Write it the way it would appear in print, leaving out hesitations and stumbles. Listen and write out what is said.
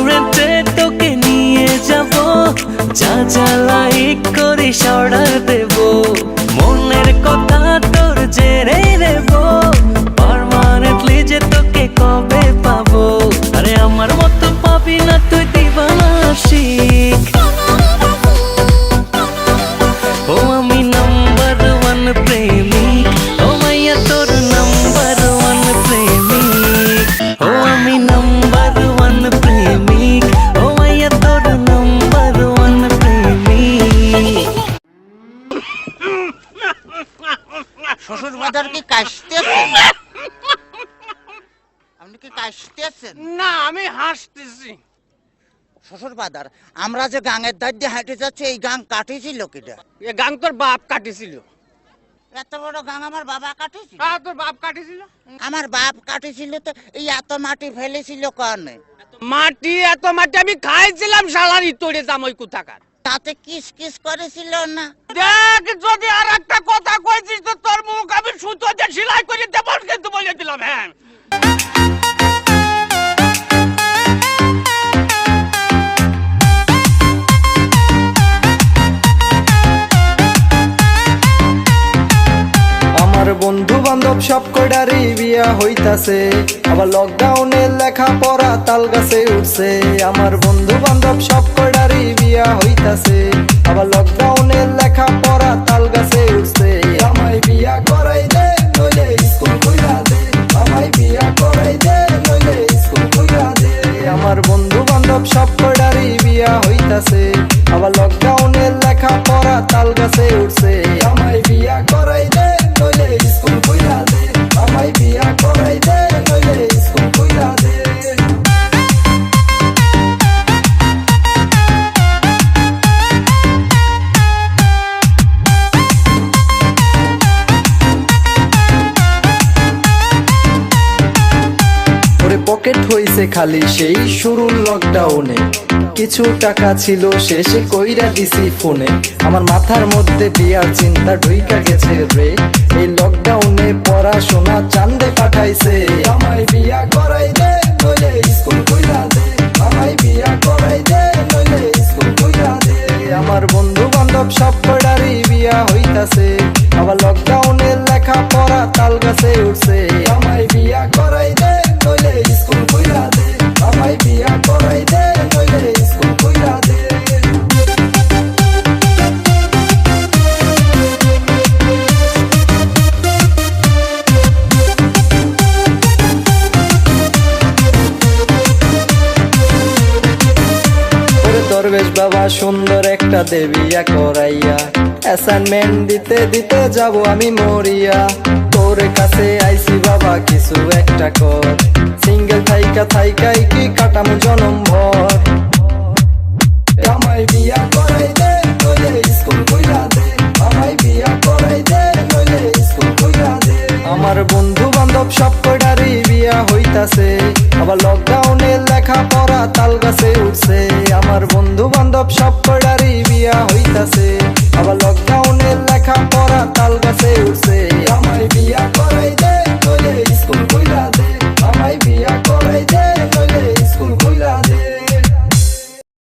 রেস্টুরেন্টে তোকে নিয়ে যাব, যা যা লাইক করিস অর্ডার দেব, মনের কথা তোর জেনে নেব, পার্মানেন্টলি যে তোকে কবে পাবো। আরে আমার মতো পাবি না তুই দিবানা আশিক। ও আমি নাম্বার ওয়ান প্রেমিক, ও মাইয়া তোর নাম্বার ওয়ান প্রেমিক। ও আমি নাম্বার ওয়ান প্রেমিক, ও মাইয়া তোর নাম্বার ওয়ান প্রেমিক। শ্বশুর বাজার কি কাশতেছেন? আপনি কি কাশতেছেন? না, আমি হাসতেছি। শ্বশুর বাজার, আমরা যে গাঙের ধার দিয়ে হাঁটে যাচ্ছি, এই গাং কাটিছিল কিটা? এ গাং তোর বাপ কাটিছিল। এত বড় গাং আমার বাবা কাটিছিল? তোর বাপ কাটিছিল? আমার বাপ কাটিছিল তো এই এত মাটি ফেলেছিল কানে? এত মাটি আমি খাইছিলাম শালার ইতরে জামাই কোথাকার। তাতে কিস কিস করেছিল না? দেখ, যদি আর একটা কথা কইছিস তো তোর মুখ আমি সুতো দিয়ে সেলাই করে দেব কিন্তু বলে দিলাম। হ্যাঁ, আমার বন্ধু বান্ধব সব কয়টারই বিয়া হইতাছে, আবার লকডাউনে লেখা পড়া তাল গাছে উঠছে। আমার বন্ধু বান্ধব সব কয়টারই বিয়া হইতাছে, আবার লকডাউনে লেখা পড়া তাল গাছে উঠছে। আমায় বিয়া করাই দে নইলে স্কুল কইরা দে, আমায় বিয়া করাই দে নইলে স্কুল কইরা দে। আমার বন্ধু বান্ধব সব কয়টারই বিয়া হইতাছে, আবার লকডাউনে লেখা পড়া তাল গাছে উঠছে। আমায় বিয়া করাই দে নইলে স্কুল কইরা দে, আমায় বিয়া করাই দে নইলে স্কুল কইরা দে। ওরে পকেট হইছে খালি সেই শুরুর লকডাউনে, কিছু টাকা ছিল শেষে কইরা দিছি ফোনে। আমার মাথার মধ্যে বিয়ার চিন্তা ঢুইকা গেছে রে, এই লকডাউনে পড়াশোনা চান্দে পাঠাইছে। আমায় বিয়া করাই দে নইলে স্কুল কইরা দে, আমায় বিয়া করাই দে নইলে স্কুল কইরা দে। আমার বন্ধু বান্ধব সব কয়টারই বিয়া হইতাছে, আবার লকডাউনে লেখা পড়া তাল গাছে উঠছে। আমায় বিয়া করাই দে নইলে স্কুল কইরা দে, আমায় বিয়া করাই দে নইলে স্কুল কইরা দে। দরবেশ বাবা সুন্দর একটা দেবিয়া করাইয়া, অ্যাসাইনমেন্ট দিতে দিতে যাব আমি মরিয়া। তোর কাছে আইছি বাবা কিছু একটা কর, সিঙ্গেল থাইকা থাইকাই কি কাটাম জনম ভর। আমায় বিয়া করাই দে নইলে স্কুল কইরা দে, আমায় বিয়া করাই দে নইলে স্কুল কইরা দে। আমার বন্ধু বান্ধব সব কয়টারই বিয়া হইতাছে, আবার লকডাউন